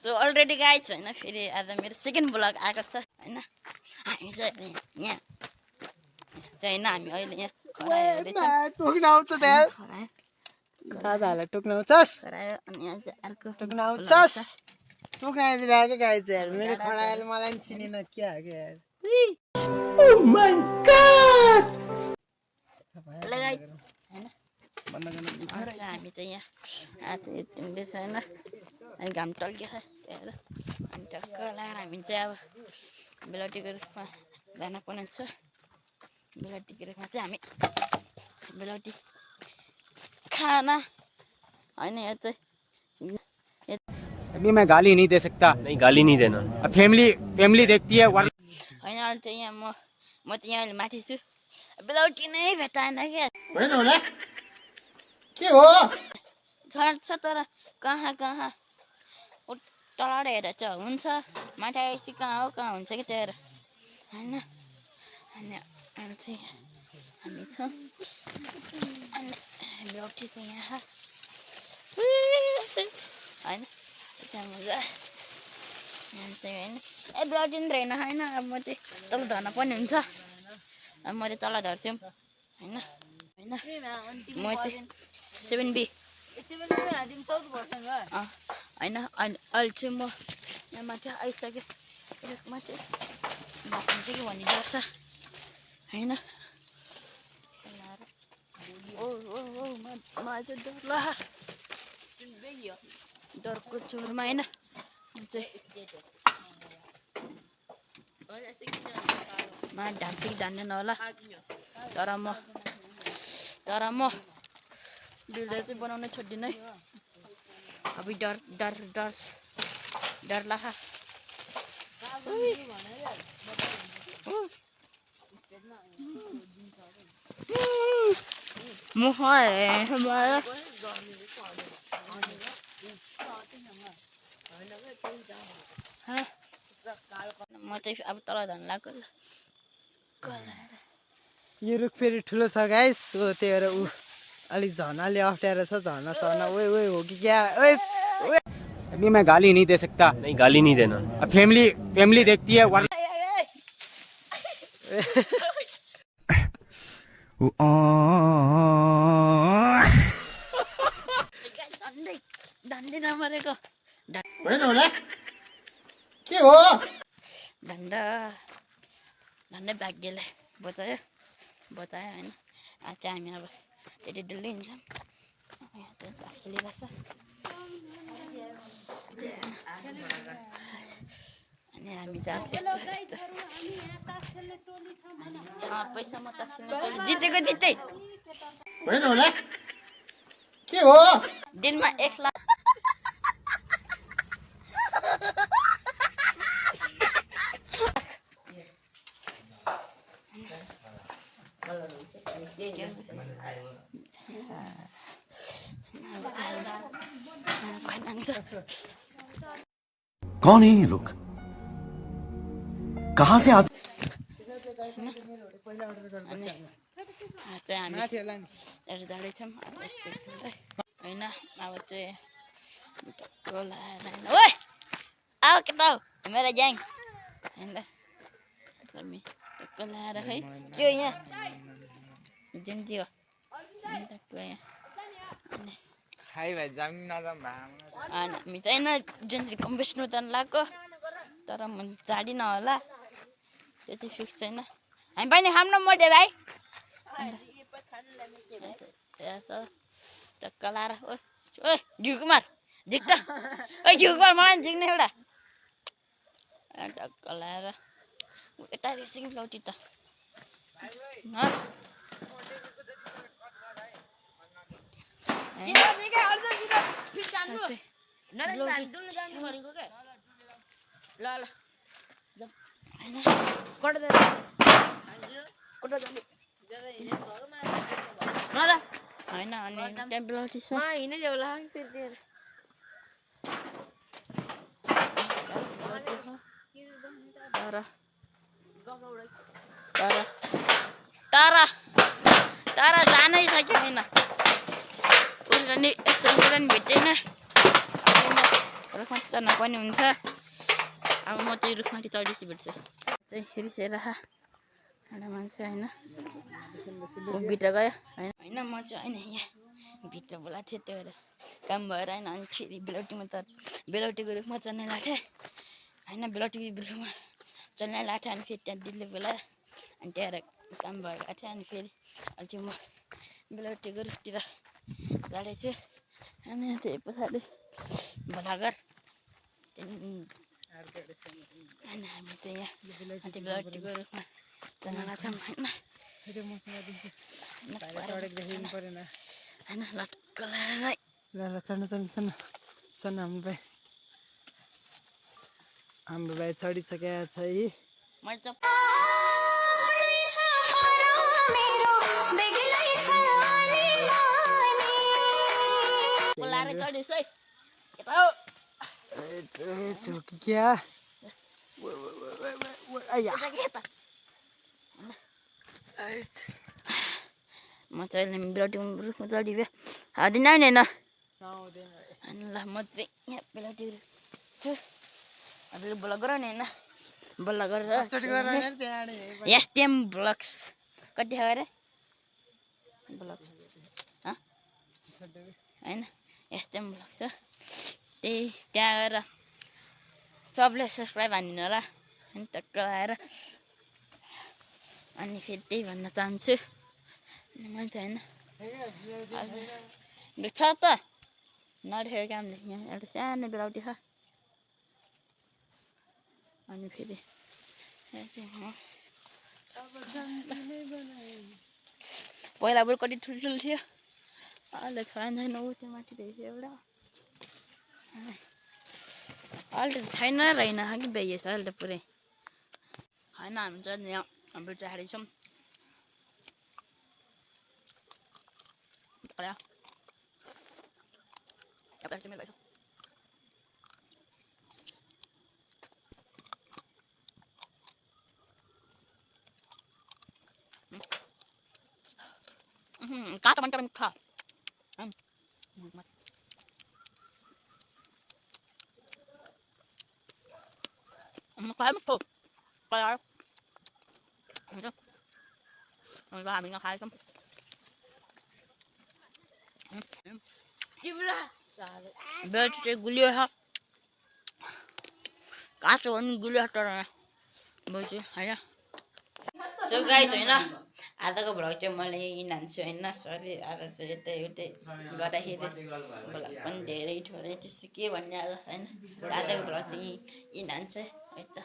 So already guys होइन फेरि आज मेरो सेकेन्ड ब्लग आएको छ होइन हामी चाहिँ यहाँ चाहिँ होइन हामी अहिले यहाँ दादाहरूलाई टोक्नाउँछस् खरायो अनि यहाँ चाहिँ अर्को टोक्नाउँछस् टोक्नाइदिरहेको गाइज यार मेरो खडाले मलाई नि चिनेन क्या हो क्या यार ओ माय गॉड होइन हामी चाहिँ यहाँ आज हिँड्दैछ होइन अनि घाम टल्कियो त्यहाँ अनि टक्क लगाएर हामी चाहिँ अब बेलाउटीको रुखमा जान पर्ने छ बेलाउटीको रुखमा चाहिँ हामी बेलाउटी खाना होइन यहाँ चाहिँ अभी मैं गाली नहीं दे सकता नहीं गाली नहीं देना अब फैमिली देखती है होइन अहिले चाहिँ यहाँ म चाहिँ यहाँ अहिले माथि छु बेलाउटी नै भेटाएन क्या के हो छ तर कहाँ तल हेर चाहिँ हुन्छ माथि आएपछि कहाँ हुन्छ कि त्यहाँ होइन अनि अहिले चाहिँ हामी छौँ अनि बेलाउटी चाहिँ यहाँ होइन त्यहाँ मजा यहाँ चाहिँ होइन ए बेलाउटी नि रहेन होइन अब म चाहिँ तल झर्न पनि हुन्छ अब म चाहिँ तल झर्छु होइन होइन म चाहिँ 7B होइन अहिले चाहिँ म यहाँ माथि आइसकेँ माथि भन्छ कि भन्ने डर छ होइन मलाई चाहिँ डर ल डरको चोरमा होइन मलाई ढान्छ कि जान्दैन होला तर म भिडियो चाहिँ बनाउनै छोड्दिनँ है अब डर लाखा म चाहिँ अब तल झर्न लाग्यो ल यो रुख फेरि ठुलो छ गाइस हो त्यही भएर ऊ अलिक झर्नाले अप्ठ्यारो छ झर्न सर्न ओए हो कि क्या अभी मैं गाली नहीं दे सकता नहीं गाली नहीं देना अब फैमिली देखती है डन्डी नमरेको के हो झन्डै भाग्यले बचायो होइन आज चाहिँ हामी अब त्यति डल्लै हिँड्छौँ यहाँ चाहिँ घाँस खेलिरहेछ अनि हामी चाहिँ अब यस्तो पैसा म तास खेल्ने जितेको जित्दै के हो दिनमा 1 लाख कौन है ये लोग कहाँ से आते हामी जाँदैछौँ होइन अब चाहिँ टक्क लगाएर ओए आऊ केटा मेरो ग्याङ होइन हामी टक्क लगाएर है त्यो यहाँ जुन थियो टक्क यहाँ हामी चाहिँ होइन जुन चाहिँ कम्पिटिसन जानु लाग्यो तर म जाँदिनँ होला त्यो चाहिँ फिक्स छैन हामी पनि खाऊँ न मोटे भाइ टक्क लाएर ओए घिउ कुमार झिक त ओए घिउ कुमार मलाई झिक्ने एउटा टक्क लाएर यता रेसिङ लौटी त होइन अनि टेम्पल छ तर जानै सक्यो होइन भेट्दैन रुखमा चढ्न पनि हुन्छ। अब म चाहिँ रुखमाथि चढेपछि भेट्छु चाहिँ रिसेर एउटा मान्छे होइन ऊ भित्र गयो होइन म चाहिँ होइन यहाँ भित्र बोला थिएँ त्यो भएर काम भएर होइन अनि फेरि बेलौटीको रुखमा चढ्ने लाथेँ होइन बेलौटीको रुखमा चढ्ने लाथेँ अनि फेरि त्यहाँ दिदीले बोलायो अनि त्यहाँ काम भएर गएको थियो अनि फेरि अहिले चाहिँ म बेलौटीको रुखतिर जाँदैछु अनि त्यही पछाडि भोलाघर होइन हामी चाहिँ यहाँ त्यो बेलौटीको रुखमा चढ्न लाग्छौँ होइन होइन लटक्क लगाएर ल चढ्नु हाम्रो भाइ चढिसकेको छ है मैले चाहिँ लाएर चढेछु है क्या म चाहिँ बेलौटीको रुखमा चढिबे हादिन होइन अनि ल म चाहिँ यहाँ बेलौटीको छु हजुरले ब्लग गर नि होइन ब्लग गरेर एसटिएम ब्लग्स कति हो अरे ब्लग्स होइन एसटिएम ब्लग्स हो त्यही त्यहाँ गएर सबले सब्सक्राइब हानिदिनु होला अनि टक्क लगाएर अनि फेरि त्यही भन्न चाहन्छु मैले चाहिँ होइन छ त नदेखेको कामले यहाँ एउटा सानो बेलौटी छ अनि फेरि पहिला बरु कति ठुल्ठुलो थियो अहिले छैन ऊ त्यो माथि रहेछ एउटा अहिले त छैन रहेन कि भइएछ अहिले त पुरै होइन हामी चाहिँ यहाँ हाम्रो टाढी छौँ काँटा पनि मिठा मिठो हामी नखाएछौँ बेलौटी चाहिँ गुलियो छ काँचो हो नि गुलियो तर बुझ्यो होइन सो गाइज होइन आधाको भ्लग चाहिँ मैले यहीँ हान्छु होइन सरी आधा चाहिँ यतै उतै गर्दाखेरि भ्लग पनि धेरै थियो त्यस्तो के भन्ने अब होइन आधाको भ्लग चाहिँ यहीँ हान्छु है त